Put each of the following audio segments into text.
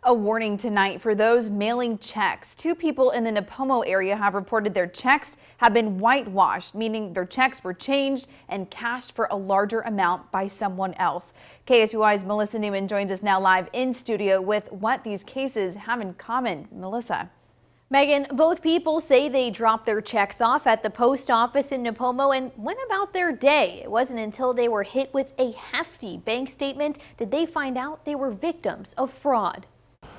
A warning tonight for those mailing checks. Two people in the Nipomo area have reported their checks have been whitewashed, meaning their checks were changed and cashed for a larger amount by someone else. KSBY's Melissa Newman joins us now live in studio with what these cases have in common. Melissa. Megan, both people say they dropped their checks off at the post office in Nipomo and went about their day. It wasn't until they were hit with a hefty bank statement did they find out they were victims of fraud.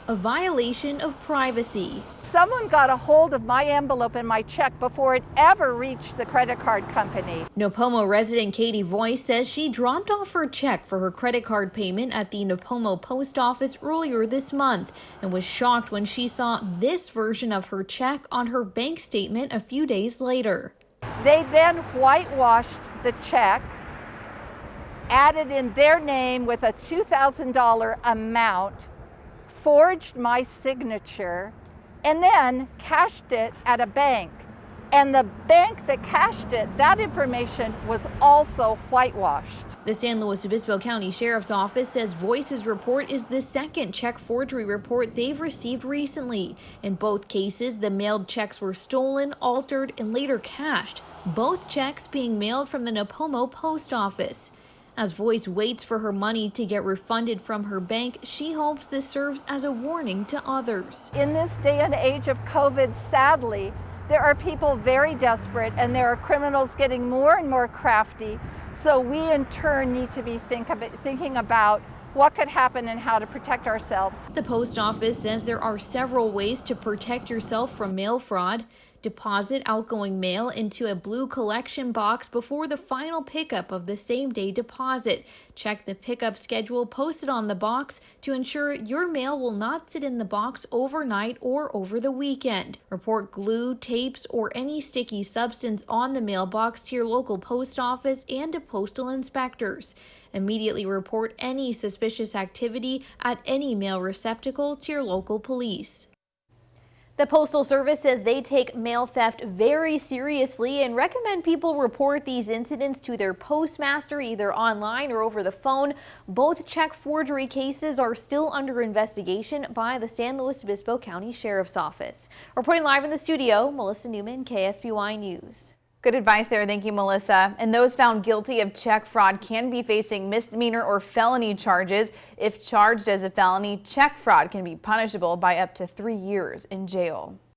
A violation of privacy. Someone got a hold of my envelope and my check before it ever reached the credit card company. Nipomo resident Katie Voice says she dropped off her check for her credit card payment at the Nipomo post office earlier this month and was shocked when she saw this version of her check on her bank statement a few days later. They then whitewashed the check, added in their name with a $2,000 amount, forged my signature, and then cashed it at a bank. And the bank that cashed it, that information was also whitewashed. The San Luis Obispo County Sheriff's Office says Voice's report is the second check forgery report they've received recently. In both cases, the mailed checks were stolen, altered, and later cashed, both checks being mailed from the Nipomo post office. As Voice waits for her money to get refunded from her bank, she hopes this serves as a warning to others. In this day and age of COVID, sadly, there are people very desperate and there are criminals getting more and more crafty. So we in turn need to be thinking about what could happen and how to protect ourselves. The post office says there are several ways to protect yourself from mail fraud. Deposit outgoing mail into a blue collection box before the final pickup of the same-day deposit. Check the pickup schedule posted on the box to ensure your mail will not sit in the box overnight or over the weekend. Report glue, tapes, or any sticky substance on the mailbox to your local post office and to postal inspectors. Immediately report any suspicious activity at any mail receptacle to your local police. The Postal Service says they take mail theft very seriously and recommend people report these incidents to their postmaster either online or over the phone. Both check forgery cases are still under investigation by the San Luis Obispo County Sheriff's Office. Reporting live in the studio, Melissa Newman, KSBY News. Good advice there. Thank you, Melissa. And those found guilty of check fraud can be facing misdemeanor or felony charges. If charged as a felony, check fraud can be punishable by up to 3 years in jail.